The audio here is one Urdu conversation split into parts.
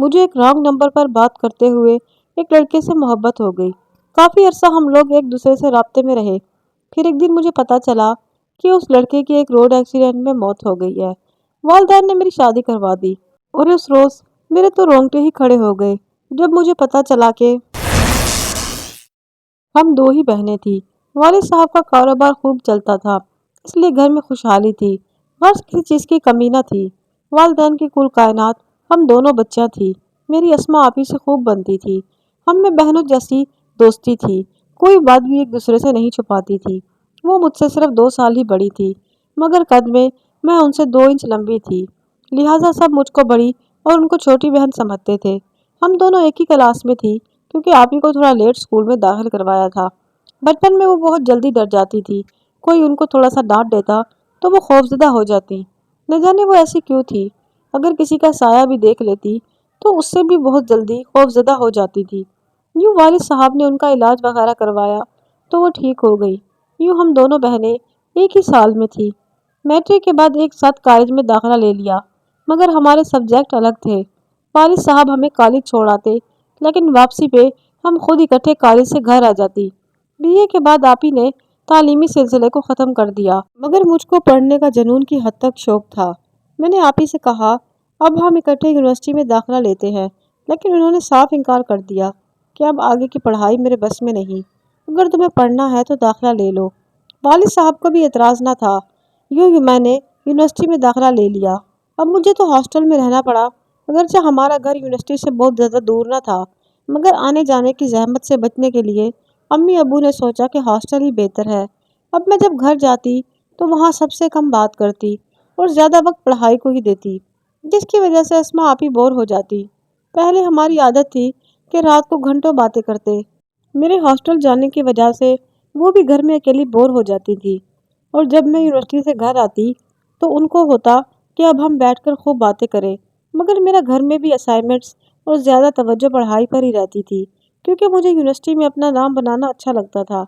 مجھے ایک رانگ نمبر پر بات کرتے ہوئے ایک لڑکے سے محبت ہو گئی۔ کافی عرصہ ہم لوگ ایک دوسرے سے رابطے میں رہے۔ پھر ایک دن مجھے پتا چلا کہ اس لڑکے کی ایک روڈ ایکسیڈنٹ میں موت ہو گئی ہے۔ والدین نے میری شادی کروا دی اور اس روز میرے تو رونگٹے ہی کھڑے ہو گئے جب مجھے پتا چلا کہ ہم دو ہی بہنیں تھیں۔ والد صاحب کا کاروبار خوب چلتا تھا، اس لیے گھر میں خوشحالی تھی، غرض کسی چیز کی کمی نہ تھی۔ والدین کی کل کائنات ہم دونوں بچیاں تھیں۔ میری اسما آپی سے خوب بنتی تھی، ہم میں بہنوں جیسی دوستی تھی، کوئی بات بھی ایک دوسرے سے نہیں چھپاتی تھی۔ وہ مجھ سے صرف 2 سال ہی بڑی تھی، مگر قد میں ان سے 2 انچ لمبی تھی، لہٰذا سب مجھ کو بڑی اور ان کو چھوٹی بہن سمجھتے تھے۔ ہم دونوں ایک ہی کلاس میں تھی کیونکہ آپی کو تھوڑا لیٹ اسکول میں داخل کروایا تھا۔ بچپن میں وہ بہت جلدی ڈر جاتی تھی، کوئی ان کو تھوڑا سا ڈانٹ دیتا تو وہ خوفزدہ ہو جاتی۔ نہ جانے وہ ایسی کیوں تھی، اگر کسی کا سایہ بھی دیکھ لیتی تو اس سے بھی بہت جلدی خوفزدہ ہو جاتی تھی۔ یوں والد صاحب نے ان کا علاج وغیرہ کروایا تو وہ ٹھیک ہو گئی۔ یوں ہم دونوں بہنیں ایک ہی سال میں تھی۔ میٹرک کے بعد ایک ساتھ کالج میں داخلہ لے لیا، مگر ہمارے سبجیکٹ الگ تھے۔ والد صاحب ہمیں کالج چھوڑ آتے، لیکن واپسی پہ ہم خود اکٹھے کالج سے گھر آ جاتی۔ بی اے کے بعد آپی نے تعلیمی سلسلے کو ختم کر دیا، مگر مجھ کو پڑھنے کا جنون کی حد تک شوق تھا۔ میں نے آپی سے کہا اب ہم اکٹھے یونیورسٹی میں داخلہ لیتے ہیں، لیکن انہوں نے صاف انکار کر دیا کہ اب آگے کی پڑھائی میرے بس میں نہیں، اگر تمہیں پڑھنا ہے تو داخلہ لے لو۔ والد صاحب کا بھی اعتراض نہ تھا۔ یوں میں نے یونیورسٹی میں داخلہ لے لیا۔ اب مجھے تو ہاسٹل میں رہنا پڑا، اگرچہ ہمارا گھر یونیورسٹی سے بہت زیادہ دور نہ تھا، مگر آنے جانے کی زحمت سے بچنے کے لیے امی ابو نے سوچا کہ ہاسٹل ہی بہتر ہے۔ اب میں جب گھر جاتی تو وہاں سب سے کم بات کرتی اور زیادہ وقت پڑھائی کو ہی دیتی، جس کی وجہ سے اسما آپی بور ہو جاتی۔ پہلے ہماری عادت تھی کہ رات کو گھنٹوں باتیں کرتے۔ میرے ہاسٹل جانے کی وجہ سے وہ بھی گھر میں اکیلی بور ہو جاتی تھی، اور جب میں یونیورسٹی سے گھر آتی تو ان کو ہوتا کہ اب ہم بیٹھ کر خوب باتیں کریں، مگر میرا گھر میں بھی اسائنمنٹس اور زیادہ توجہ پڑھائی پر ہی رہتی تھی، کیونکہ مجھے یونیورسٹی میں اپنا نام بنانا اچھا لگتا تھا۔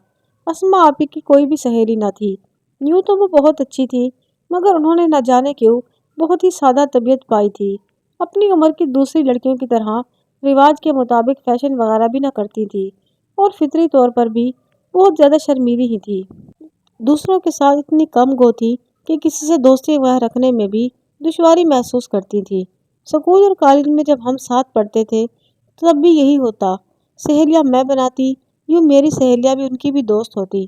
اسما آپی کی کوئی بھی سہیلی نہ تھی۔ یوں تو وہ بہت اچھی تھی، مگر انہوں نے نہ جانے کیوں بہت ہی سادہ طبیعت پائی تھی۔ اپنی عمر کی دوسری لڑکیوں کی طرح رواج کے مطابق فیشن وغیرہ بھی نہ کرتی تھی، اور فطری طور پر بھی بہت زیادہ شرمیلی ہی تھی۔ دوسروں کے ساتھ اتنی کم گو تھی کہ کسی سے دوستی وغیرہ رکھنے میں بھی دشواری محسوس کرتی تھی۔ اسکول اور کالج میں جب ہم ساتھ پڑھتے تھے تب بھی یہی ہوتا، سہیلیاں میں بناتی، یوں میری سہیلیاں بھی ان کی بھی دوست ہوتی۔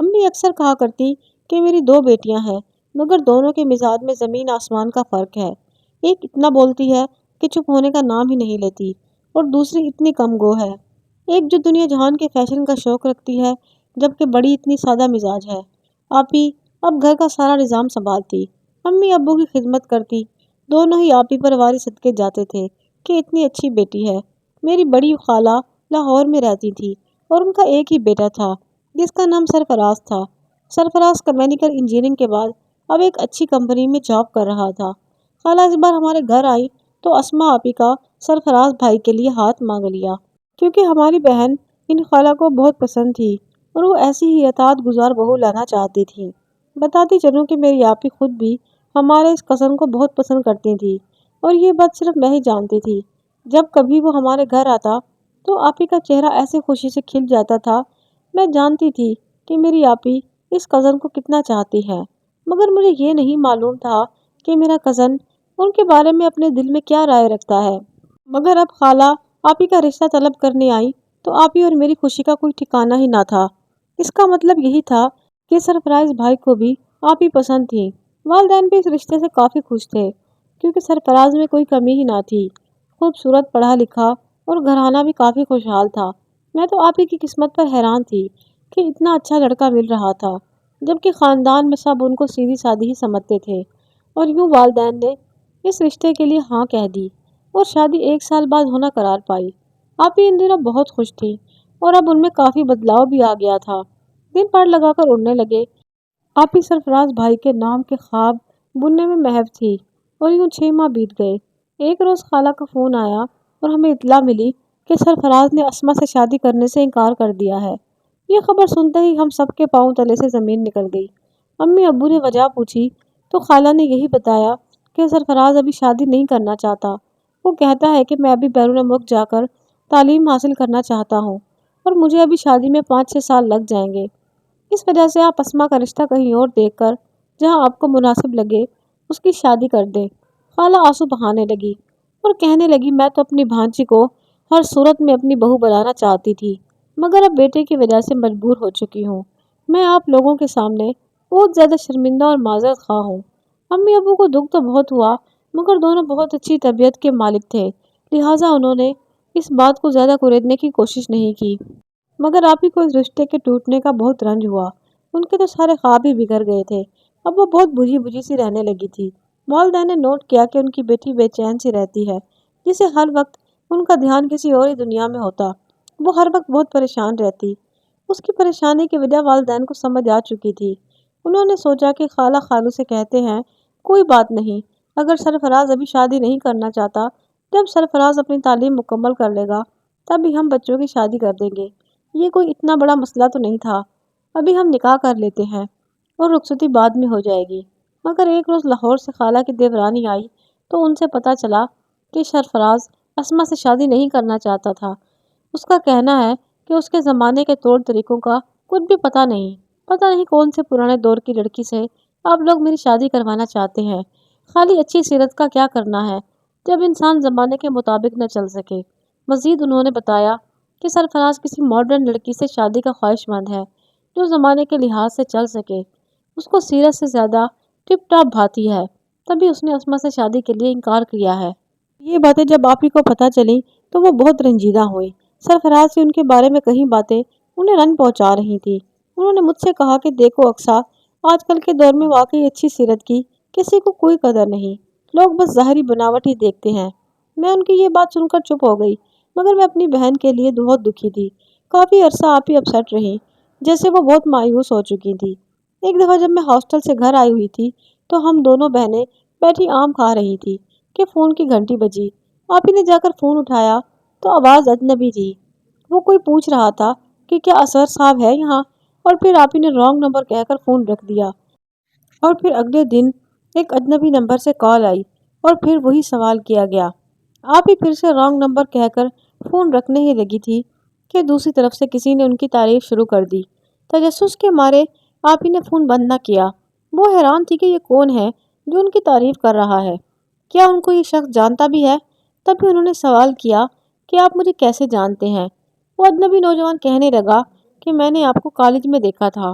امی اکثر کہا کرتی کہ میری 2 بیٹیاں ہیں، مگر دونوں کے مزاج میں زمین آسمان کا فرق ہے۔ ایک اتنا بولتی ہے کہ چپ ہونے کا نام ہی نہیں لیتی، اور دوسری اتنی کم گو ہے، ایک جو دنیا جہان کے فیشن کا شوق رکھتی ہے، جبکہ بڑی اتنی سادہ مزاج ہے۔ آپی اب گھر کا سارا نظام سنبھالتی، امی ابو کی خدمت کرتی، دونوں ہی آپی پر واری صدقے جاتے تھے کہ اتنی اچھی بیٹی ہے۔ میری بڑی خالہ لاہور میں رہتی تھی اور ان کا ایک ہی بیٹا تھا جس کا نام سرفراز تھا۔ سرفراز میکینیکل انجینئرنگ کے بعد اب ایک اچھی کمپنی میں جاب کر رہا تھا۔ خالہ اس بار ہمارے گھر آئی تو اسما آپی کا سرفراز بھائی کے لیے ہاتھ مانگ لیا، کیونکہ ہماری بہن ان خالہ کو بہت پسند تھی اور وہ ایسی ہی اطاعت گزار بہو لانا چاہتی تھی۔ بتاتی چلوں کہ میری آپی خود بھی ہمارے اس کزن کو بہت پسند کرتی تھی، اور یہ بات صرف میں ہی جانتی تھی۔ جب کبھی وہ ہمارے گھر آتا تو آپی کا چہرہ ایسے خوشی سے کھل جاتا تھا، میں جانتی تھی کہ میری آپی اس کزن کو کتنا چاہتی ہے، مگر مجھے یہ نہیں معلوم تھا کہ میرا کزن ان کے بارے میں اپنے دل میں کیا رائے رکھتا ہے۔ مگر اب خالہ آپی کا رشتہ طلب کرنے آئی تو آپی اور میری خوشی کا کوئی ٹھکانہ ہی نہ تھا۔ اس کا مطلب یہی تھا کہ سرفراز بھائی کو بھی آپی پسند تھی۔ والدین بھی اس رشتے سے کافی خوش تھے، کیونکہ سرفراز میں کوئی کمی ہی نہ تھی، خوبصورت، پڑھا لکھا اور گھرانہ بھی کافی خوشحال تھا۔ میں تو آپی کی قسمت پر حیران تھی کہ اتنا اچھا لڑکا مل رہا تھا، جبکہ خاندان میں سب ان کو سیدھی سادی ہی سمجھتے تھے۔ اور یوں والدین نے اس رشتے کے لیے ہاں کہہ دی اور شادی 1 سال بعد ہونا قرار پائی۔ آپی ان دنوں بہت خوش تھی اور اب ان میں کافی بدلاؤ بھی آ گیا تھا، دن پڑ لگا کر اڑنے لگے۔ آپی سرفراز بھائی کے نام کے خواب بننے میں محو تھی، اور یوں 6 ماہ بیت گئے۔ ایک روز خالہ کا فون آیا اور ہمیں اطلاع ملی کہ سرفراز نے اسما سے شادی کرنے سے انکار کر دیا ہے۔ یہ خبر سنتے ہی ہم سب کے پاؤں تلے سے زمین نکل گئی۔ امی ابو نے وجہ پوچھی تو خالہ نے یہی بتایا کہ سرفراز ابھی شادی نہیں کرنا چاہتا، وہ کہتا ہے کہ میں ابھی بیرون ملک جا کر تعلیم حاصل کرنا چاہتا ہوں اور مجھے ابھی شادی میں 5-6 سال لگ جائیں گے۔ اس وجہ سے آپ اسما کا رشتہ کہیں اور دیکھ کر جہاں آپ کو مناسب لگے اس کی شادی کر دیں۔ خالہ آنسو بہانے لگی اور کہنے لگی میں تو اپنی بھانجی کو ہر صورت میں اپنی بہو بنانا چاہتی تھی، مگر اب بیٹے کی وجہ سے مجبور ہو چکی ہوں۔ میں آپ لوگوں کے سامنے بہت زیادہ شرمندہ اور معذرت خواہ ہوں۔ امی ابو کو دکھ تو بہت ہوا، مگر دونوں بہت اچھی طبیعت کے مالک تھے، لہٰذا انہوں نے اس بات کو زیادہ کریدنے کی کوشش نہیں کی۔ مگر آپ ہی کو اس رشتے کے ٹوٹنے کا بہت رنج ہوا۔ ان کے تو سارے خواب ہی بگڑ گئے تھے۔ اب وہ بہت بجھی بجھی سی رہنے لگی تھی۔ والدین نے نوٹ کیا کہ ان کی بیٹی بے چین سی رہتی ہے، جسے ہر وقت ان کا دھیان کسی اور ہی دنیا میں ہوتا۔ وہ ہر وقت بہت پریشان رہتی۔ اس کی پریشانی کی وجہ والدین کو سمجھ آ چکی تھی۔ انہوں نے سوچا کہ خالہ خالو سے کہتے ہیں کوئی بات نہیں، اگر سرفراز ابھی شادی نہیں کرنا چاہتا، جب سرفراز اپنی تعلیم مکمل کر لے گا تبھی ہم بچوں کی شادی کر دیں گے۔ یہ کوئی اتنا بڑا مسئلہ تو نہیں تھا، ابھی ہم نکاح کر لیتے ہیں اور رخصتی بعد میں ہو جائے گی۔ مگر ایک روز لاہور سے خالہ کی دیورانی آئی تو ان سے پتہ چلا کہ سرفراز اسما سے شادی نہیں کرنا چاہتا تھا۔ اس کا کہنا ہے کہ اس کے زمانے کے طور طریقوں کا کچھ بھی پتہ نہیں کون سے پرانے دور کی لڑکی سے آپ لوگ میری شادی کروانا چاہتے ہیں۔ خالی اچھی سیرت کا کیا کرنا ہے جب انسان زمانے کے مطابق نہ چل سکے۔ مزید انہوں نے بتایا کہ سرفراز کسی ماڈرن لڑکی سے شادی کا خواہش مند ہے جو زمانے کے لحاظ سے چل سکے۔ اس کو سیرت سے زیادہ ٹپ ٹاپ بھاتی ہے، تبھی اس نے اسما سے شادی کے لیے انکار کیا ہے۔ یہ باتیں جب آپ ہی کو پتہ چلی تو وہ بہت رنجیدہ ہوئی۔ سرفراز سے ان کے بارے میں کہیں باتیں انہیں رنج پہنچا رہی تھی۔ انہوں نے مجھ سے کہا کہ دیکھو اقصیٰ، آج کل کے دور میں واقعی اچھی سیرت کی کسی کو کوئی قدر نہیں، لوگ بس ظاہری بناوٹ ہی دیکھتے ہیں۔ میں ان کی یہ بات سن کر چپ ہو گئی، مگر میں اپنی بہن کے لیے بہت دکھی تھی۔ کافی عرصہ آپ ہی اپسیٹ رہی، جیسے وہ بہت مایوس ہو چکی تھی۔ ایک دفعہ جب میں ہاسٹل سے گھر آئی ہوئی تھی تو ہم دونوں بہنیں بیٹھی آم کھا رہی تھی کہ فون کی گھنٹی بجی۔ آپ ہی نے جا کر فون اٹھایا تو آواز اجنبی تھی۔ وہ کوئی پوچھ رہا تھا کہ کیا اصغر صاحب ہے یہاں، اور پھر آپ ہی نے رانگ نمبر کہہ کر فون رکھ دیا۔ اور پھر اگلے دن ایک اجنبی نمبر سے کال آئی اور پھر وہی سوال کیا گیا۔ آپ ہی پھر سے رانگ نمبر کہہ کر فون رکھنے ہی لگی تھی کہ دوسری طرف سے کسی نے ان کی تعریف شروع کر دی۔ تجسس کے مارے آپ ہی نے فون بند نہ کیا۔ وہ حیران تھی کہ یہ کون ہے جو ان کی تعریف کر رہا ہے، کیا ان کو یہ شخص جانتا بھی ہے؟ تبھی انہوں نے سوال کیا کہ آپ مجھے کیسے جانتے ہیں؟ وہ اجنبی نوجوان کہنے لگا کہ میں نے آپ کو کالج میں دیکھا تھا،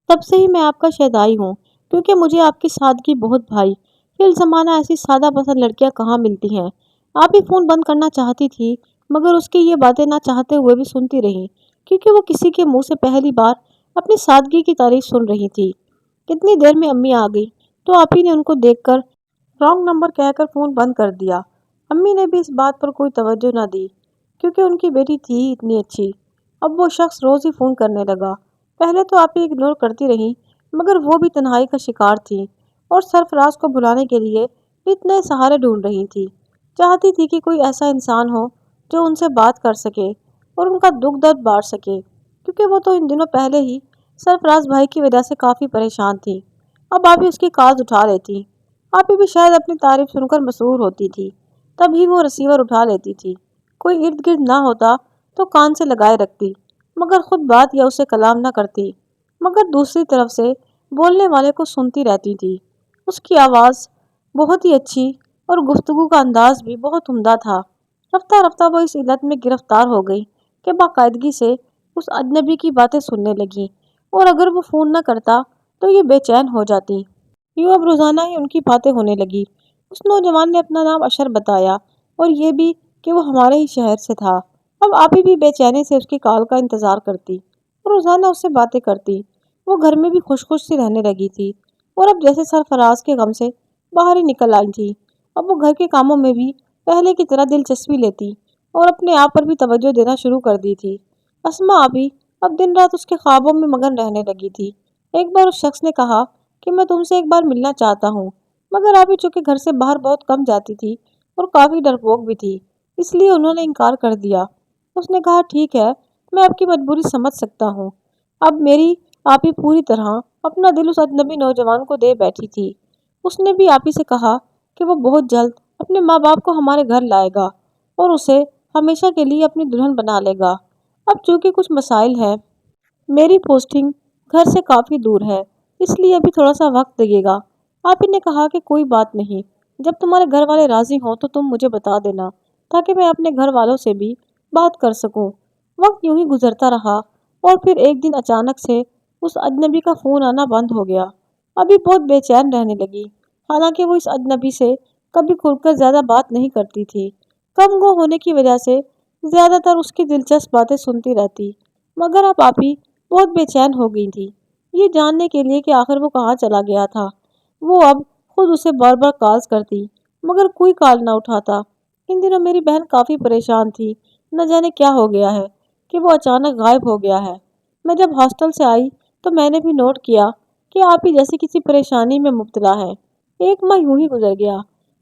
تب سے ہی میں آپ کا شہدائی ہوں، کیونکہ مجھے آپ کی سادگی بہت بھائی۔ فی الزمانہ ایسی سادہ پسند لڑکیاں کہاں ملتی ہیں۔ آپ ہی فون بند کرنا چاہتی تھی، مگر اس کی یہ باتیں نہ چاہتے ہوئے بھی سنتی رہی، کیونکہ وہ کسی کے منہ سے پہلی بار اپنی سادگی کی تعریف سن رہی تھی۔ کتنی دیر میں امی آ گئی تو آپ ہی نے ان کو دیکھ کر رانگ نمبر کہہ کر فون بند کر دیا۔ امی نے بھی اس بات پر کوئی توجہ نہ دی، کیونکہ ان کی بیٹی تھی ہی اتنی اچھی۔ اب وہ شخص روز ہی فون کرنے لگا۔ پہلے تو آپ ہی اگنور کرتی رہی، مگر وہ بھی تنہائی کا شکار تھی اور سرفراز کو بلانے کے لیے اتنے سہارے ڈھونڈ رہی تھی۔ چاہتی تھی کہ کوئی ایسا انسان ہو جو ان سے بات کر سکے اور ان کا دکھ درد بانٹ سکے، کیونکہ وہ تو ان دنوں پہلے ہی سرفراز بھائی کی وجہ سے کافی پریشان تھی۔ اب آپ ہی اس کی کالز اٹھا لیتی۔ آپ ہی بھی شاید اپنی تعریف سن کر مسرور ہوتی تھی، تبھی وہ ریسیور اٹھا لیتی تھی۔ کوئی ارد گرد نہ ہوتا تو کان سے لگائے رکھتی، مگر خود بات یا اسے کلام نہ کرتی، مگر دوسری طرف سے بولنے والے کو سنتی رہتی تھی۔ اس کی آواز بہت ہی اچھی اور گفتگو کا انداز بھی بہت عمدہ تھا۔ رفتہ رفتہ وہ اس علت میں گرفتار ہو گئی کہ باقاعدگی سے اس اجنبی کی باتیں سننے لگی، اور اگر وہ فون نہ کرتا تو یہ بے چین ہو جاتی۔ یوں اب روزانہ ہی ان کی باتیں ہونے لگی۔ اس نوجوان نے اپنا نام اشر بتایا اور یہ بھی کہ وہ ہمارے ہی شہر سے تھا۔ اب آپ ہی بھی بے چینی سے اس کی کال کا انتظار کرتی اور روزانہ اس سے باتیں کرتی۔ وہ گھر میں بھی خوش خوش سی رہنے لگی تھی اور اب جیسے سرفراز کے غم سے باہر ہی نکل آئی تھی۔ اب وہ گھر کے کاموں میں بھی پہلے کی طرح دلچسپی لیتی اور اپنے آپ پر بھی توجہ دینا شروع کر دی تھی۔ اسما ابھی اب دن رات اس کے خوابوں میں مگن رہنے لگی تھی۔ ایک بار اس شخص نے کہا کہ میں تم سے ایک بار ملنا چاہتا ہوں، مگر ابھی چونکہ گھر سے باہر بہت کم جاتی تھی اور کافی ڈرپوک بھی تھی، اس لیے انہوں نے انکار کر دیا۔ اس نے کہا ٹھیک ہے، میں آپ کی مجبوری سمجھ سکتا ہوں۔ اب میری آپ ہی پوری طرح اپنا دل اس اجنبی نوجوان کو دے بیٹھی تھی۔ اس نے بھی آپ ہی سے کہا کہ وہ بہت جلد اپنے ماں باپ کو ہمارے گھر لائے گا اور اسے ہمیشہ کے لیے اپنی دلہن بنا لے گا۔ اب چونکہ کچھ مسائل ہیں، میری پوسٹنگ گھر سے کافی دور ہے، اس لیے ابھی تھوڑا سا وقت لگے گا۔ آپ ہی نے کہا کہ کوئی بات نہیں، جب تمہارے گھر والے راضی ہوں تو تم مجھے بتا دینا تاکہ میں اپنے گھر والوں سے بھی بات کر سکوں۔ وقت یوں ہی گزرتا رہا اور پھر ایک دن اچانک سے اس اجنبی کا فون آنا بند ہو گیا۔ ابھی بہت بے چین رہنے لگی، حالانکہ وہ اس اجنبی سے کبھی کھل کر زیادہ بات نہیں کرتی تھی۔ کم گو ہونے کی وجہ سے زیادہ تر اس کی دلچسپ باتیں سنتی رہتی، مگر اب آپی بہت بے چین ہو گئی تھی یہ جاننے کے لیے کہ آخر وہ کہاں چلا گیا تھا۔ وہ اب خود اسے بار بار کالز کرتی مگر کوئی کال نہ اٹھاتا۔ ان دنوں میری بہن کافی پریشان تھی، نہ جانے کیا ہو گیا ہے کہ وہ اچانک غائب ہو گیا ہے۔ میں جب ہاسٹل سے آئی تو میں نے بھی نوٹ کیا کہ آپ ہی جیسی کسی پریشانی میں مبتلا ہے۔ ایک ماہ یوں ہی گزر گیا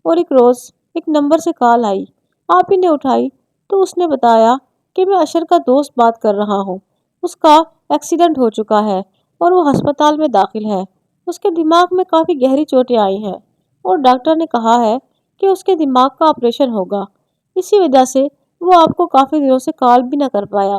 اور ایک روز ایک نمبر سے کال آئی۔ آپ ہی نے اٹھائی تو اس نے بتایا کہ میں اشر کا دوست بات کر رہا ہوں، اس کا ایکسیڈنٹ ہو چکا ہے اور وہ ہسپتال میں داخل ہے۔ اس کے دماغ میں کافی گہری چوٹیں آئی ہیں اور ڈاکٹر نے کہا ہے کہ اس کے دماغ کا آپریشن ہوگا۔ اسی وجہ سے وہ آپ کو کافی دنوں سے کال بھی نہ کر پایا۔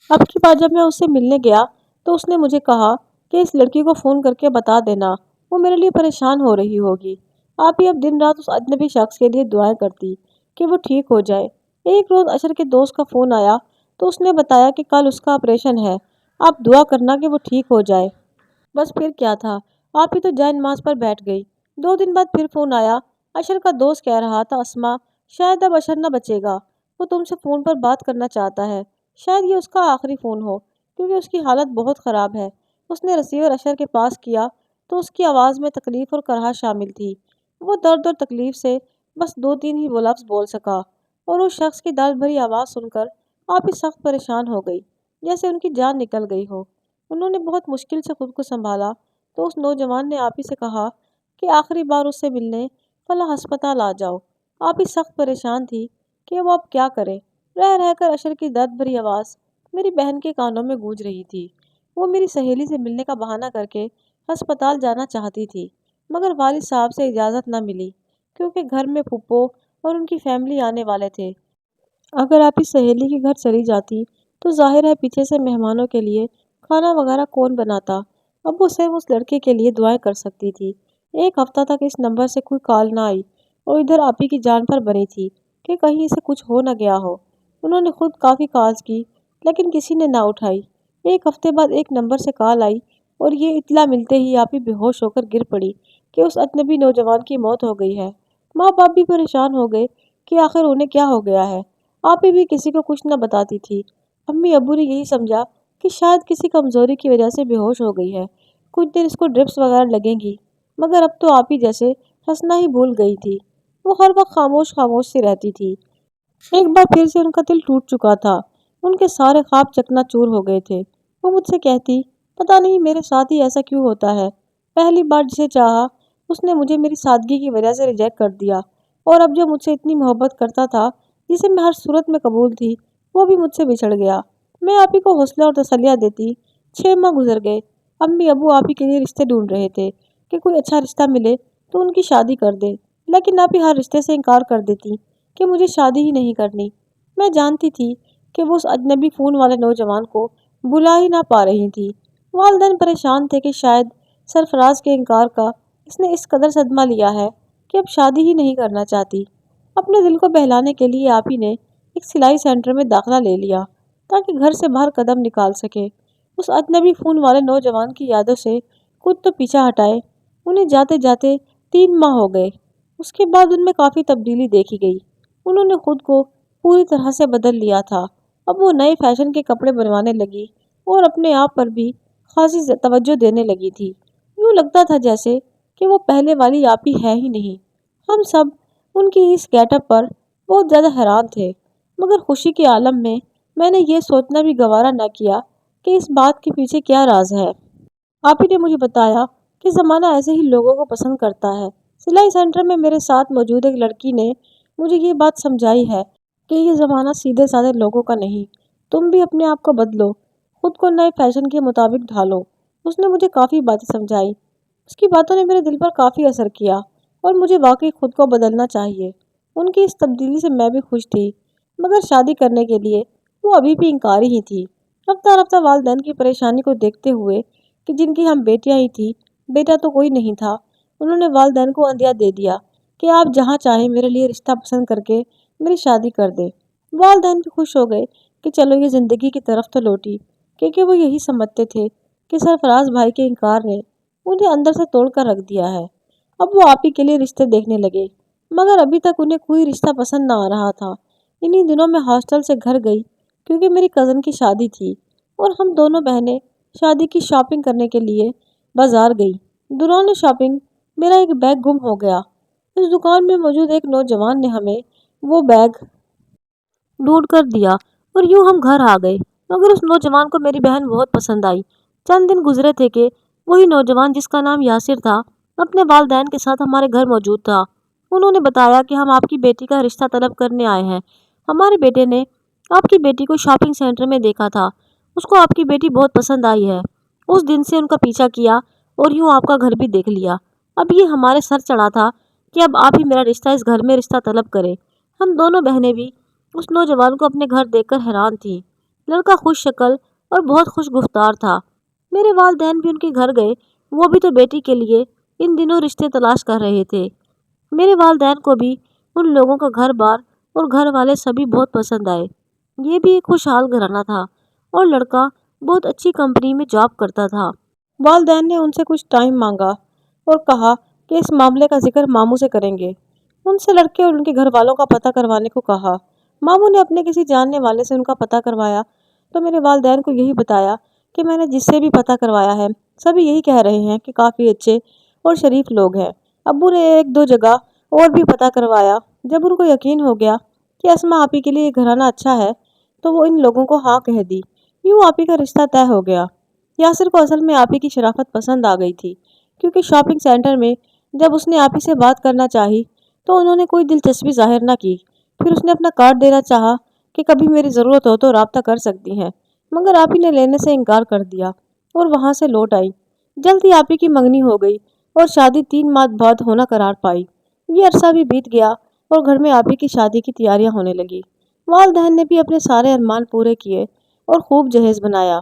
اب کی بار جب میں اس سے ملنے گیا تو اس نے مجھے کہا کہ اس لڑکی کو فون کر کے بتا دینا، وہ میرے لیے پریشان ہو رہی ہوگی۔ آپ ہی اب دن رات اس اجنبی شخص کے لیے دعائیں کرتی کہ وہ ٹھیک ہو جائے۔ ایک روز اشر کے دوست کا فون آیا تو اس نے بتایا کہ کل اس کا آپریشن ہے، آپ دعا کرنا کہ وہ ٹھیک ہو جائے۔ بس پھر کیا تھا، آپ ہی تو جائے نماز پر بیٹھ گئی۔ 2 دن بعد پھر فون آیا۔ اشر کا دوست کہہ رہا تھا اسما شاید اب اشر نہ بچے گا، وہ تم سے فون پر بات کرنا چاہتا ہے، شاید یہ اس کا آخری فون ہو کیونکہ اس کی حالت بہت خراب ہے۔ اس نے ریسیور اشر کے پاس کیا تو اس کی آواز میں تکلیف اور کرہا شامل تھی۔ وہ درد اور تکلیف سے بس 2-3 ہی وہ لفظ بول سکا اور اس شخص کی درد بھری آواز سن کر آپ ہی سخت پریشان ہو گئی، جیسے ان کی جان نکل گئی ہو۔ انہوں نے بہت مشکل سے خود کو سنبھالا تو اس نوجوان نے آپ ہی سے کہا کہ آخری بار اس سے ملنے فلاں ہسپتال آ جاؤ۔ آپ ہی سخت پریشان تھی کہ وہ اب کیا کرے۔ رہ رہ کر اشر کی درد بھری آواز میری بہن کے کانوں میں گونج رہی تھی۔ وہ میری سہیلی سے ملنے کا بہانہ کر کے ہسپتال جانا چاہتی تھی مگر والد صاحب سے اجازت نہ ملی کیونکہ گھر میں پھپھو اور ان کی فیملی آنے والے تھے۔ اگر آپ اس سہیلی کے گھر چلی جاتی تو ظاہر ہے پیچھے سے مہمانوں کے لیے کھانا وغیرہ کون بناتا۔ اب وہ صرف اس لڑکے کے لیے دعائیں کر سکتی تھی۔ 1 ہفتہ تک اس نمبر سے کوئی کال نہ آئی اور ادھر آپ ہی کی جان پر بنی تھی کہ کہیں اسے کچھ ہو نہ گیا ہو۔ انہوں نے خود کافی کالز کی لیکن کسی نے نہ اٹھائی۔ 1 ہفتے بعد ایک نمبر سے کال آئی اور یہ اطلاع ملتے ہی آپ ہی بے ہوش ہو کر گر پڑی کہ اس اجنبی نوجوان کی موت ہو گئی ہے۔ ماں باپ بھی پریشان ہو گئے کہ آخر انہیں کیا ہو گیا ہے۔ آپ ہی بھی کسی کو کچھ نہ بتاتی تھی۔ امی ابو نے یہی سمجھا کہ شاید کسی کمزوری کی وجہ سے بے ہوش ہو گئی ہے، کچھ دن اس کو ڈرپس وغیرہ لگیں گی، مگر اب تو آپ ہی جیسے ہنسنا ہی بھول گئی تھی۔ وہ ہر وقت خاموش خاموش سی رہتی تھی۔ ایک بار پھر سے ان کا دل ٹوٹ چکا تھا، ان کے سارے خواب چکنا چور ہو گئے تھے۔ وہ مجھ سے کہتی پتہ نہیں میرے ساتھ ہی ایسا کیوں ہوتا ہے، پہلی بار جسے چاہا اس نے مجھے میری سادگی کی وجہ سے ریجیکٹ کر دیا اور اب جو مجھ سے اتنی محبت کرتا تھا، جسے میں ہر صورت میں قبول تھی، وہ بھی مجھ سے بچھڑ گیا۔ میں آپ ہی کو حوصلہ اور تسلیاں دیتی۔ 6 ماہ گزر گئے۔ امی ابو آپ ہی کے لیے رشتے ڈھونڈ رہے تھے کہ کوئی اچھا رشتہ ملے تو ان کی شادی کر دے، لیکن آپ ہی ہر رشتے سے انکار کر دیتی کہ مجھے شادی ہی نہیں کرنی۔ میں جانتی تھی کہ وہ اس اجنبی فون والے نوجوان کو بلا ہی نہ پا رہی تھی۔ والدین پریشان تھے کہ شاید سرفراز کے انکار کا اس نے اس قدر صدمہ لیا ہے کہ اب شادی ہی نہیں کرنا چاہتی۔ اپنے دل کو بہلانے کے لیے آپ ہی نے ایک سلائی سینٹر میں داخلہ لے لیا تاکہ گھر سے باہر قدم نکال سکے۔ اس اجنبی فون والے نوجوان کی یادوں سے کچھ تو پیچھا ہٹائے۔ انہیں جاتے جاتے 3 ماہ ہو گئے۔ اس کے بعد ان میں کافی تبدیلی دیکھی گئی۔ انہوں نے خود کو پوری طرح سے بدل لیا تھا۔ اب وہ نئے فیشن کے کپڑے بنوانے لگی اور اپنے آپ پر بھی خاصی توجہ دینے لگی تھی۔ یوں لگتا تھا جیسے کہ وہ پہلے والی آپ ہی ہے ہی نہیں۔ ہم سب ان کی اس گیٹ اپ پر بہت زیادہ حیران تھے، مگر خوشی کے عالم میں نے یہ سوچنا بھی گوارا نہ کیا کہ اس بات کے پیچھے کیا راز ہے۔ آپ ہی نے مجھے بتایا کہ زمانہ ایسے ہی لوگوں کو پسند کرتا ہے۔ سلائی سینٹر میں میرے ساتھ موجود ایک لڑکی نے مجھے یہ بات سمجھائی ہے کہ یہ زمانہ سیدھے سادے لوگوں کا نہیں، تم بھی اپنے آپ کو بدلو، خود کو نئے فیشن کے مطابق ڈھالو۔ اس نے مجھے کافی باتیں سمجھائی۔ اس کی باتوں نے میرے دل پر کافی اثر کیا اور مجھے واقعی خود کو بدلنا چاہیے۔ ان کی اس تبدیلی سے میں بھی خوش تھی، مگر شادی کرنے کے لیے وہ ابھی بھی انکاری ہی تھی۔ رفتہ رفتہ والدین کی پریشانی کو دیکھتے ہوئے کہ جن کی ہم بیٹیاں ہی تھی، بیٹا تو کوئی نہیں تھا، انہوں نے والدین کو عندیہ دے دیا کہ آپ جہاں چاہیں میرے لیے رشتہ پسند کر کے میری شادی کر دیں۔ والدین بھی خوش ہو گئے کہ چلو یہ زندگی کی طرف تو لوٹی، کیونکہ وہ یہی سمجھتے تھے کہ سرفراز بھائی کے انکار نے انہیں اندر سے توڑ کر رکھ دیا ہے۔ اب وہ آپ ہی کے لیے رشتے دیکھنے لگے، مگر ابھی تک انہیں کوئی رشتہ پسند نہ آ رہا تھا۔ انہی دنوں میں ہاسٹل سے گھر گئی کیونکہ میری کزن کی شادی تھی اور ہم دونوں بہنیں شادی کی شاپنگ کرنے کے لیے بازار گئی۔ دوران شاپنگ میرا ایک بیگ گم ہو گیا۔ اس دکان میں موجود ایک نوجوان نے ہمیں وہ بیگ ڈھونڈ کر دیا اور یوں ہم گھر آ گئے، مگر اس نوجوان کو میری بہن بہت پسند آئی۔ چند دن گزرے تھے کہ وہی نوجوان جس کا نام یاسر تھا اپنے والدین کے ساتھ ہمارے گھر موجود تھا۔ انہوں نے بتایا کہ ہم آپ کی بیٹی کا رشتہ طلب کرنے آئے ہیں۔ ہمارے بیٹے نے آپ کی بیٹی کو شاپنگ سینٹر میں دیکھا تھا، اس کو آپ کی بیٹی بہت پسند آئی ہے۔ اس دن سے ان کا پیچھا کیا اور یوں آپ کا گھر بھی دیکھ لیا۔ اب یہ ہمارے سر چڑھا تھا کہ اب آپ ہی میرا رشتہ اس گھر میں رشتہ طلب کریں۔ ہم دونوں بہنیں بھی اس نوجوان کو اپنے گھر دیکھ کر حیران تھیں۔ لڑکا خوش شکل اور بہت خوش گفتار تھا۔ میرے والدین بھی ان کے گھر گئے، وہ بھی تو بیٹی کے لیے ان دنوں رشتے تلاش کر رہے تھے۔ میرے والدین کو بھی ان لوگوں کا گھر بار اور گھر والے سبھی بہت پسند آئے۔ یہ بھی ایک خوشحال گھرانہ تھا اور لڑکا بہت اچھی کمپنی میں جاب کرتا تھا۔ والدین نے ان سے کچھ ٹائم مانگا اور کہا کہ اس معاملے کا ذکر ماموں سے کریں گے۔ ان سے لڑکے اور ان کے گھر والوں کا پتہ کروانے کو کہا۔ ماموں نے اپنے کسی جاننے والے سے ان کا پتہ کروایا تو میرے والدین کو یہی بتایا کہ میں نے جس سے بھی پتہ کروایا ہے سبھی یہی کہہ رہے ہیں کہ کافی اچھے اور شریف لوگ ہیں۔ ابو نے ایک دو جگہ اور بھی پتہ کروایا۔ جب ان کو یقین ہو گیا کہ اسما آپی کے لیے یہ گھرانہ اچھا ہے تو وہ ان لوگوں کو ہاں کہہ دی۔ یوں آپی کا رشتہ طے ہو گیا۔ یاسر کو اصل میں آپی کی شرافت پسند آ گئی تھی، کیونکہ شاپنگ سینٹر میں جب اس نے آپی سے بات کرنا چاہی تو انہوں نے کوئی دلچسپی ظاہر نہ کی۔ پھر اس نے اپنا کارڈ دینا چاہا کہ کبھی میری ضرورت ہو تو رابطہ کر سکتی ہیں، مگر آپی نے لینے سے انکار کر دیا اور وہاں سے لوٹ آئی۔ جلد ہی آپی کی منگنی ہو گئی اور شادی 3 ماہ بعد ہونا قرار پائی۔ یہ عرصہ بھی بیت گیا اور گھر میں آپی کی شادی کی تیاریاں ہونے لگی۔ والدین نے بھی اپنے سارے ارمان پورے کیے اور خوب جہیز بنایا۔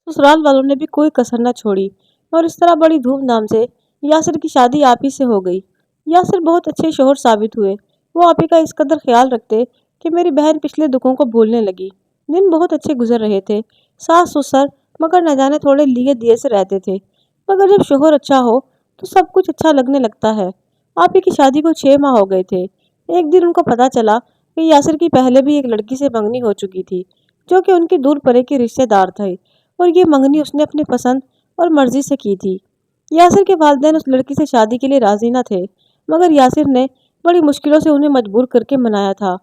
سسرال والوں نے بھی کوئی کسر نہ چھوڑی اور اس طرح بڑی دھوم دھام سے یاسر کی شادی آپی سے ہو گئی۔ یاسر بہت اچھے شوہر ثابت ہوئے۔ وہ آپی کا اس قدر خیال رکھتے کہ میری بہن پچھلے دکھوں کو بھولنے لگی۔ دن بہت اچھے گزر رہے تھے۔ ساس سسر مگر نہ جانے تھوڑے لیے دیے سے رہتے تھے، مگر جب شوہر اچھا ہو تو سب کچھ اچھا لگنے لگتا ہے۔ آپی کی شادی کو 6 ماہ ہو گئے تھے۔ ایک دن ان کو پتہ چلا کہ یاسر کی پہلے بھی ایک لڑکی سے منگنی ہو چکی تھی، جو کہ ان کی دور پرے کے رشتے دار تھے، اور یہ منگنی اس نے اپنی پسند اور مرضی سے کی تھی۔ یاسر کے والدین اس لڑکی سے شادی کے لیے راضی نہ تھے، مگر یاسر نے بڑی مشکلوں سے انہیں مجبور کر کے منایا تھا۔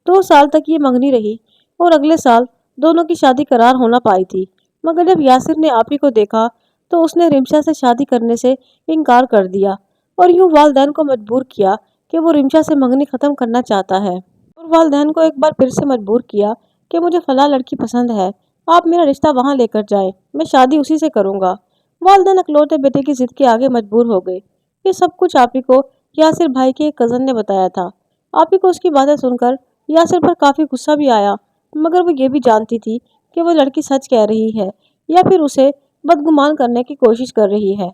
2 سال تک یہ منگنی رہی اور اگلے سال دونوں کی شادی قرار ہونا پائی تھی، مگر جب یاسر نے آپی کو دیکھا تو اس نے رمشا سے شادی کرنے سے انکار کر دیا اور یوں والدین کو مجبور کیا کہ وہ رمشا سے منگنی ختم کرنا چاہتا ہے، اور والدین کو ایک بار پھر سے مجبور کیا کہ مجھے فلاں لڑکی پسند ہے، آپ میرا رشتہ وہاں لے کر جائیں، میں شادی اسی سے کروں گا۔ والدین اکلوتے بیٹے کی ضد کے آگے مجبور ہو گئے۔ یہ سب کچھ آپی کو یاسر بھائی کے ایک کزن نے بتایا تھا۔ آپی کو اس کی باتیں سن کر یاسر پر کافی غصہ بھی آیا، مگر وہ یہ بھی جانتی تھی کہ وہ لڑکی سچ کہہ رہی ہے یا پھر اسے بدگمان کرنے کی کوشش کر رہی ہے۔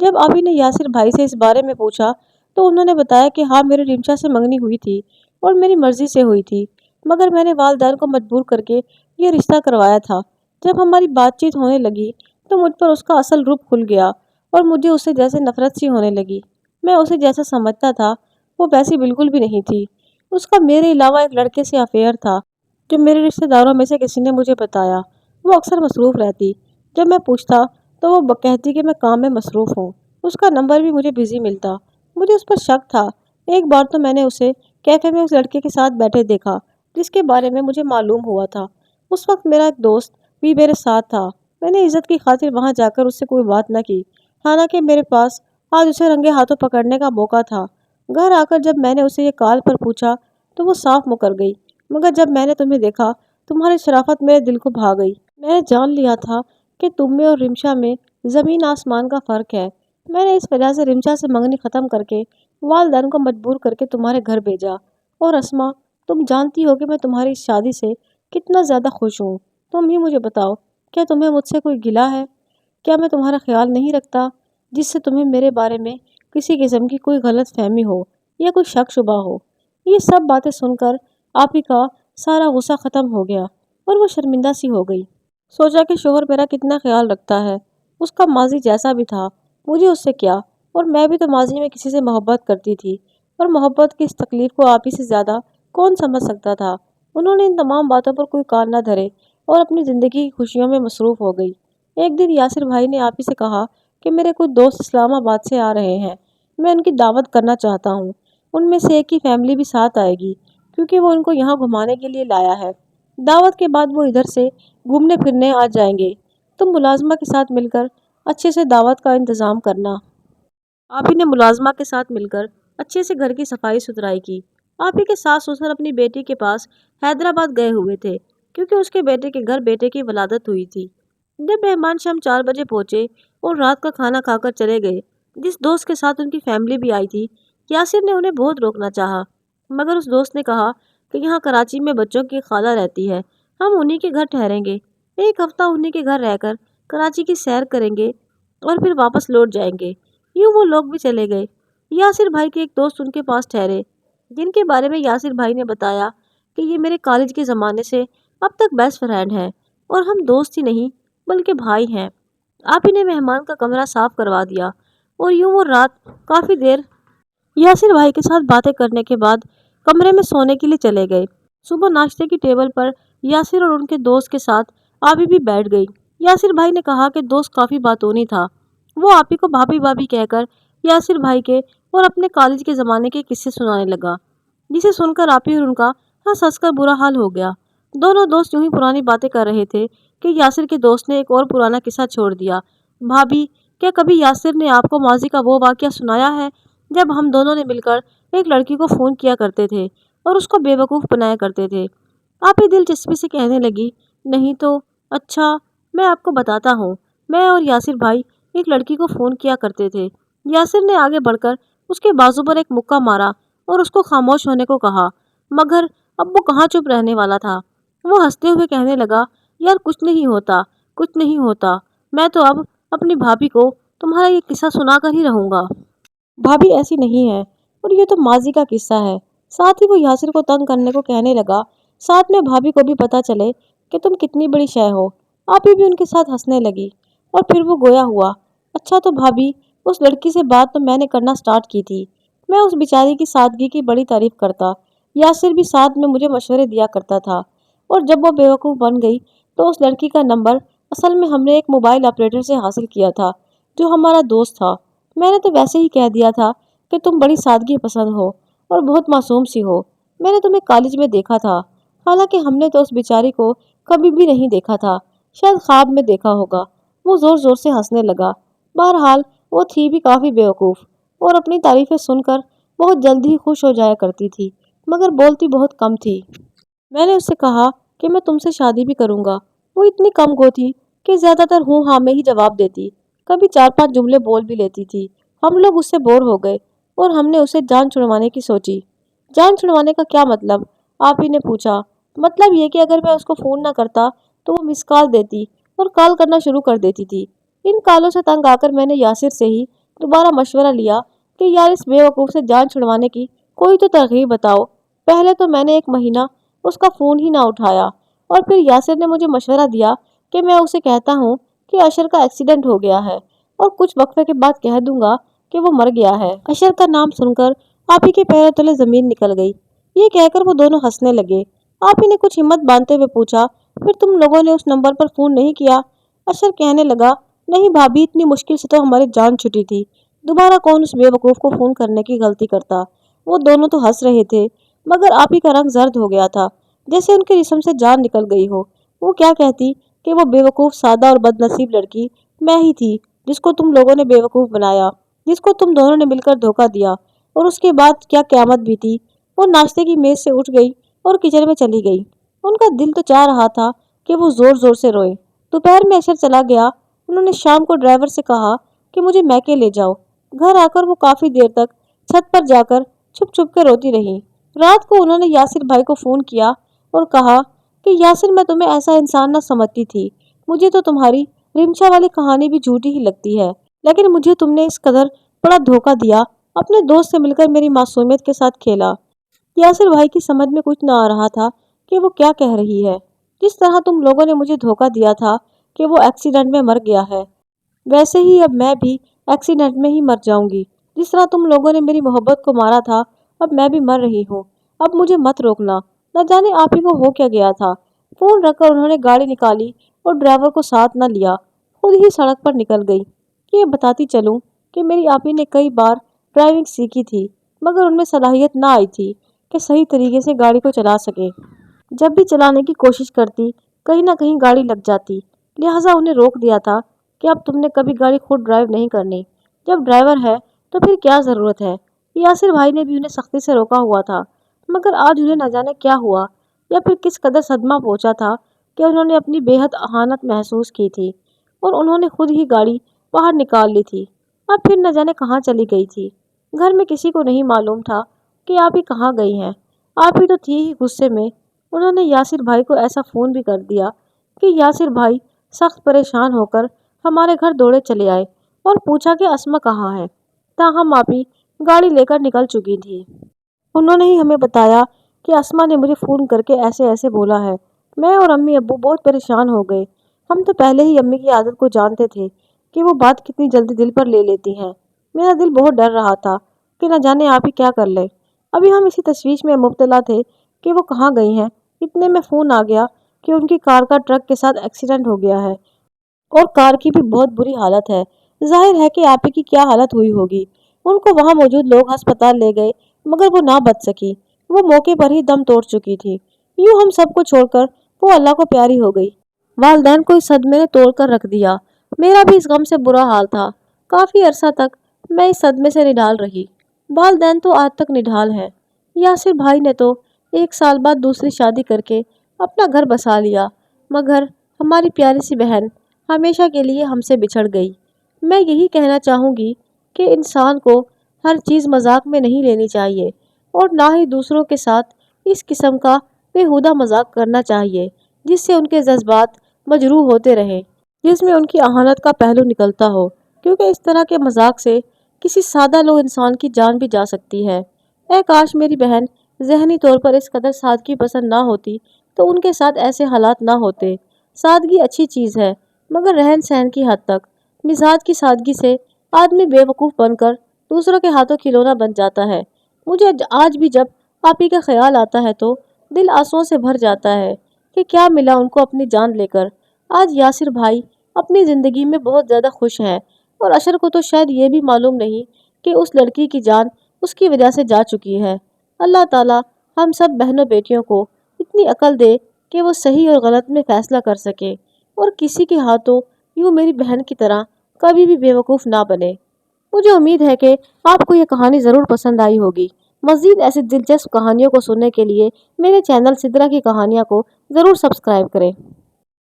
جب آپی نے یاسر بھائی سے اس بارے میں پوچھا تو انہوں نے بتایا کہ ہاں میری رمشا سے منگنی ہوئی تھی اور میری مرضی سے ہوئی تھی، مگر میں نے والدین کو مجبور کر کے یہ رشتہ کروایا تھا۔ جب ہماری بات چیت ہونے لگی تو مجھ پر اس کا اصل روپ کھل گیا اور مجھے اس سے جیسے نفرت سی ہونے لگی۔ میں اسے جیسا سمجھتا تھا وہ ویسی بالکل بھی نہیں تھی۔ اس کا میرے علاوہ ایک لڑکے سے افیئر تھا جو میرے رشتہ داروں میں سے کسی نے مجھے بتایا۔ وہ اکثر مصروف رہتی، جب میں پوچھتا تو وہ کہتی کہ میں کام میں مصروف ہوں۔ اس کا نمبر بھی مجھے بزی ملتا۔ مجھے اس پر شک تھا۔ ایک بار تو میں نے اسے کیفے میں اس لڑکے کے ساتھ بیٹھے دیکھا جس کے بارے میں مجھے معلوم ہوا تھا۔ اس وقت میرا ایک دوست بھی میرے ساتھ تھا۔ میں نے عزت کی خاطر وہاں جا کر اس سے کوئی بات نہ کی، حالانکہ میرے پاس آج اسے رنگے ہاتھوں پکڑنے کا موقع تھا۔ گھر آ کر جب میں نے اسے یہ کال پر پوچھا تو وہ صاف مکر گئی، مگر جب میں نے تمہیں دیکھا تمہاری شرافت میرے دل کو بھا گئی۔ میں نے جان لیا تھا کہ تم میں اور رمشا میں زمین آسمان کا فرق ہے۔ میں نے اس وجہ سے رمشا سے منگنی ختم کر کے والدین کو مجبور کر کے تمہارے گھر بھیجا اور اسما، تم جانتی ہو کہ میں تمہاری اس شادی سے کتنا زیادہ خوش ہوں۔ تم ہی مجھے بتاؤ، کیا تمہیں مجھ سے کوئی گلہ ہے؟ کیا میں تمہارا خیال نہیں رکھتا، جس سے تمہیں میرے بارے میں کسی قسم کی کوئی غلط فہمی ہو یا کوئی شک شبہ ہو؟ یہ سب باتیں سن کر آپ ہی کا سارا غصہ ختم ہو گیا اور وہ شرمندہ سی ہو گئی۔ سوچا کہ شوہر میرا کتنا خیال رکھتا ہے، اس کا ماضی جیسا بھی تھا، مجھے اس سے کیا، اور میں بھی تو ماضی میں کسی سے محبت کرتی تھی، اور محبت کی اس تکلیف کو آپ ہی سے زیادہ کون سمجھ سکتا تھا۔ انہوں نے ان تمام باتوں پر کوئی کان نہ دھرے اور اپنی زندگی کی خوشیوں میں مصروف ہو گئی۔ ایک دن یاسر بھائی نے آپ ہی سے کہا کہ میرے کچھ دوست اسلام آباد سے آ رہے ہیں، میں ان کی دعوت کرنا چاہتا ہوں۔ ان میں سے ایک کی فیملی بھی ساتھ آئے گی، کیونکہ وہ ان کو یہاں گھمانے کے لیے لایا ہے۔ دعوت کے بعد وہ ادھر سے گھومنے پھرنے آ جائیں گے۔ تم ملازمہ کے ساتھ مل کر اچھے سے دعوت کا انتظام کرنا۔ آپ ہی نے ملازمہ کے ساتھ مل کر اچھے سے گھر کی صفائی ستھرائی کی۔ آپ ہی کے ساس سسر اپنی بیٹی کے پاس حیدرآباد گئے ہوئے تھے، کیونکہ اس کے بیٹے کے گھر بیٹے کی ولادت ہوئی تھی۔ جب مہمان شام 4 بجے پہنچے اور رات کا کھانا کھا کر چلے گئے، جس دوست کے ساتھ ان کی فیملی بھی آئی تھی، یاسر نے انہیں بہت روکنا چاہا، مگر اس دوست نے کہا کہ یہاں کراچی میں بچوں کی خالہ رہتی ہے، ہم انہی کے گھر ٹھہریں گے، ایک ہفتہ انہی کے گھر رہ کر کراچی کی سیر کریں گے اور پھر واپس لوٹ جائیں گے۔ یوں وہ لوگ بھی چلے گئے۔ یاسر بھائی کے ایک دوست ان کے پاس ٹھہرے، جن کے بارے میں یاسر بھائی نے بتایا کہ یہ میرے کالج کے زمانے سے اب تک بیسٹ فرینڈ ہیں، اور ہم دوست ہی نہیں بلکہ بھائی ہیں۔ آپ ہی نے مہمان کا کمرہ صاف کروا دیا، اور یوں وہ رات کافی دیر یاسر بھائی کے ساتھ باتیں کرنے کے بعد کمرے میں سونے کے لیے چلے گئے۔ صبح ناشتے کی ٹیبل پر یاسر اور ان کے دوست کے ساتھ آپی بھی بیٹھ گئی۔ یاسر بھائی نے کہا کہ دوست کافی باتونی تھا۔ وہ آپی کو بھابھی بھابھی کہہ کر یاسر بھائی کے اور اپنے کالج کے زمانے کے قصے سنانے لگا، جسے سن کر آپی اور ان کا ہنس ہنس کر برا حال ہو گیا۔ دونوں دوست یوں ہی پرانی باتیں کر رہے تھے کہ یاسر کے دوست نے ایک اور پرانا قصہ چھوڑ دیا۔ بھابھی، کیا کبھی یاسر نے آپ کو ماضی کا وہ واقعہ سنایا ہے جب ہم دونوں نے مل کر ایک لڑکی کو فون کیا کرتے تھے اور اس کو بے وقوف بنایا کرتے تھے؟ آپی دلچسپی سے کہنے لگی، نہیں تو۔ اچھا، میں آپ کو بتاتا ہوں، میں اور یاسر بھائی ایک لڑکی کو فون کیا کرتے تھے۔ یاسر نے آگے بڑھ کر اس کے بازو پر ایک مکہ مارا اور اس کو خاموش ہونے کو کہا، مگر اب وہ کہاں چپ رہنے والا تھا۔ وہ ہنستے ہوئے کہنے لگا، یار کچھ نہیں ہوتا، کچھ نہیں ہوتا، میں تو اب اپنی بھابھی کو تمہارا یہ قصہ سنا کر ہی رہوں گا۔ بھابھی ایسی نہیں ہے، اور یہ تو ماضی کا قصہ ہے۔ ساتھ ہی وہ یاسر کو تنگ کرنے کو کہنے لگا، ساتھ میں بھابھی کو بھی پتا چلے کہ تم کتنی بڑی شے ہو۔ آپی بھی ان کے ساتھ ہنسنے لگی، اور پھر وہ گویا ہوا، اچھا تو بھابھی، اس لڑکی سے بات تو میں نے کرنا سٹارٹ کی تھی۔ میں اس بیچاری کی سادگی کی بڑی تعریف کرتا، یاسر بھی ساتھ میں مجھے مشورے دیا کرتا تھا، اور جب وہ بے وقوف بن گئی تو اس لڑکی کا نمبر اصل میں ہم نے ایک موبائل آپریٹر سے حاصل کیا تھا جو ہمارا دوست تھا۔ میں نے تو ویسے ہی کہہ دیا تھا کہ تم بڑی سادگی پسند ہو اور بہت معصوم سی ہو۔ میں نے تمہیں کالج میں دیکھا تھا، حالانکہ ہم نے تو اس بیچاری کو کبھی بھی نہیں دیکھا تھا، شاید خواب میں دیکھا ہوگا۔ وہ زور زور سے ہنسنے لگا۔ بہرحال وہ تھی بھی کافی بیوقوف، اور اپنی تعریفیں سن کر بہت جلد ہی خوش ہو جایا کرتی تھی، مگر بولتی بہت کم تھی۔ میں نے اس سے کہا کہ میں تم سے شادی بھی کروں گا۔ وہ اتنی کم گو تھی کہ زیادہ تر ہوں ہاں میں ہی جواب دیتی، کبھی 4-5 جملے بول بھی لیتی تھی۔ ہم لوگ اس سے بور ہو گئے اور ہم نے اسے جان چھڑوانے کی سوچی۔ جان چھڑوانے کا کیا مطلب؟ آپ ہی نے پوچھا۔ مطلب یہ کہ اگر میں اس کو فون نہ کرتا تو وہ مس کال دیتی اور کال کرنا شروع کر دیتی تھی۔ ان کالوں سے تنگ آ کر میں نے یاسر سے ہی دوبارہ مشورہ لیا کہ یار اس بے وقوف سے جان چھڑوانے کی کوئی تو ترغیب بتاؤ۔ پہلے تو میں نے 1 مہینہ اس کا فون ہی نہ اٹھایا، اور پھر یاسر نے مجھے مشورہ دیا کہ میں اسے کہتا ہوں کہ اشر کا ایکسیڈنٹ ہو گیا ہے، اور کچھ وقفے کے بعد کہہ دوں گا کہ وہ مر گیا ہے۔ اشر کا نام سن کر آپ ہی کے پیروں تلے زمین نکل گئی۔ یہ کہہ کر وہ دونوں ہنسنے لگے۔ آپ ہی نے کچھ ہمت باندھتے ہوئے پوچھا، پھر تم لوگوں نے اس نمبر پر فون نہیں کیا؟ اشر کہنے لگا، نہیں بھابھی، اتنی مشکل سے تو ہماری جان چھٹی تھی، دوبارہ کون اس بے وقوف کو فون کرنے کی غلطی کرتا۔ وہ دونوں تو ہنس رہے تھے، مگر آپ ہی کا رنگ زرد ہو گیا تھا، جیسے ان کے جسم سے جان نکل گئی ہو۔ وہ کیا کہتی کہ وہ بے وقوف سادہ اور بد نصیب لڑکی میں ہی تھی جس کو تم لوگوں نے بے وقوف بنایا، جس کو تم دونوں نے مل کر دھوکہ دیا، اور اس کے بعد کیا قیامت بھی تھی۔ وہ ناشتے کی میز سے اٹھ گئی اور کچن میں چلی گئی۔ ان کا دل تو چاہ رہا تھا کہ وہ زور زور سے روئے۔ دوپہر میں اشر چلا گیا۔ انہوں نے شام کو ڈرائیور سے کہا کہ مجھے میکے لے جاؤ۔ گھر آ کر وہ کافی دیر تک چھت پر جا کر چھپ چھپ کے روتی رہی۔ رات کو انہوں نے یاسر بھائی کو فون کیا اور کہا کہ یاسر میں تمہیں ایسا انسان نہ سمجھتی تھی، مجھے تو تمہاری رمشا والی کہانی بھی جھوٹی ہی لگتی ہے، لیکن مجھے تم نے اس قدر بڑا دھوکہ دیا، اپنے دوست سے مل کر میری معصومیت کے ساتھ کھیلا۔ یاسر بھائی کی سمجھ میں کچھ نہ آ رہا تھا کہ وہ کیا کہہ رہی ہے۔ جس طرح تم لوگوں نے مجھے دھوکہ دیا تھا کہ وہ ایکسیڈنٹ میں مر گیا ہے، ویسے ہی اب میں بھی ایکسیڈنٹ میں ہی مر جاؤں گی۔ جس طرح تم لوگوں نے میری محبت کو مارا تھا، اب میں بھی مر رہی ہوں۔ اب مجھے مت روکنا، نہ جانے آپ ہی کو ہو کیا گیا تھا۔ فون رکھ کر انہوں نے گاڑی نکالی اور ڈرائیور کو ساتھ نہ لیا، خود ہی سڑک پر نکل گئی۔ یہ بتاتی چلوں کہ میری آپی نے کئی بار ڈرائیونگ سیکھی تھی، مگر ان میں صلاحیت نہ آئی تھی کہ صحیح طریقے سے گاڑی کو چلا سکے۔ جب بھی چلانے کی کوشش کرتی، کہیں نہ کہیں گاڑی لگ جاتی، لہٰذا انہیں روک دیا تھا کہ اب تم نے کبھی گاڑی خود ڈرائیو نہیں کرنی، جب ڈرائیور ہے تو پھر کیا ضرورت ہے۔ یاسر بھائی نے بھی انہیں سختی سے روکا ہوا تھا، مگر آج انہیں نہ جانے کیا ہوا یا پھر کس قدر صدمہ پہنچا تھا کہ انہوں نے اپنی بے حد اہانت محسوس کی تھی اور انہوں نے خود ہی گاڑی باہر نکال لی تھی۔ اب پھر نہ جانے کہاں چلی گئی تھی۔ گھر میں کسی کو نہیں معلوم تھا کہ آپ ہی کہاں گئی ہیں۔ آپ ہی تو تھی ہی غصے میں، انہوں نے یاسر بھائی کو ایسا فون بھی کر دیا کہ یاسر بھائی سخت پریشان ہو کر ہمارے گھر دوڑے چلے آئے اور پوچھا کہ اسما کہاں ہے۔ تاہم آپ ہی گاڑی لے کر نکل چکی تھی۔ انہوں نے ہی ہمیں بتایا کہ اسما نے مجھے فون کر کے ایسے ایسے بولا ہے۔ میں اور امی ابو بہت پریشان ہو گئے۔ ہم تو پہلے ہی امی کی عادت کو جانتے تھے کہ وہ بات کتنی جلدی دل پر لے لیتی ہیں۔ میرا دل بہت ڈر رہا تھا کہ نہ جانے آپ ہی کیا کر لے۔ ابھی ہم اسی تشویش میں مبتلا تھے کہ وہ کہاں گئی ہیں، اتنے میں فون آ گیا کہ ان کی کار کا ٹرک کے ساتھ ایکسیڈنٹ ہو گیا ہے اور کار کی بھی بہت بری حالت ہے۔ ظاہر ہے کہ آپ ہی کی کیا حالت ہوئی ہوگی۔ ان کو وہاں موجود لوگ ہسپتال لے گئے، مگر وہ نہ بچ سکی، وہ موقع پر ہی دم توڑ چکی تھی۔ یوں ہم سب کو چھوڑ کر وہ اللہ کو پیاری ہو گئی۔ والدین کو اس صدمے نے توڑ کر رکھ دیا۔ میرا بھی اس غم سے برا حال تھا۔ کافی عرصہ تک میں اس صدمے سے نڈھال رہی۔ والدین تو آج تک نڈھال ہیں۔ یاسر بھائی نے تو 1 سال بعد دوسری شادی کر کے اپنا گھر بسا لیا، مگر ہماری پیاری سی بہن ہمیشہ کے لیے ہم سے بچھڑ گئی۔ میں یہی کہنا چاہوں گی کہ انسان کو ہر چیز مذاق میں نہیں لینی چاہیے اور نہ ہی دوسروں کے ساتھ اس قسم کا بےہودہ مذاق کرنا چاہیے جس سے ان کے جذبات مجروح ہوتے رہیں، جس میں ان کی اہانت کا پہلو نکلتا ہو، کیونکہ اس طرح کے مذاق سے کسی سادہ لو انسان کی جان بھی جا سکتی ہے۔ اے کاش میری بہن ذہنی طور پر اس قدر سادگی پسند نہ ہوتی تو ان کے ساتھ ایسے حالات نہ ہوتے۔ سادگی اچھی چیز ہے، مگر رہن سہن کی حد تک۔ مزاج کی سادگی سے آدمی بے وقوف بن کر دوسروں کے ہاتھوں کھلونا بن جاتا ہے۔ مجھے آج بھی جب آپ ہی کا خیال آتا ہے تو دل آنسوؤں سے بھر جاتا ہے کہ کیا ملا ان کو اپنی جان لے کر۔ آج یاسر بھائی اپنی زندگی میں بہت زیادہ خوش ہیں اور اشر کو تو شاید یہ بھی معلوم نہیں کہ اس لڑکی کی جان اس کی وجہ سے جا چکی ہے۔ اللہ تعالیٰ ہم سب بہنوں بیٹیوں کو اتنی عقل دے کہ وہ صحیح اور غلط میں فیصلہ کر سکے اور کسی کے ہاتھوں یوں میری بہن کی طرح کبھی بھی بے وقوف نہ بنے۔ مجھے امید ہے کہ آپ کو یہ کہانی ضرور پسند آئی ہوگی۔ مزید ایسی دلچسپ کہانیوں کو سننے کے لیے میرے چینل سدرا کی کہانیاں کو ضرور سبسکرائب کریں۔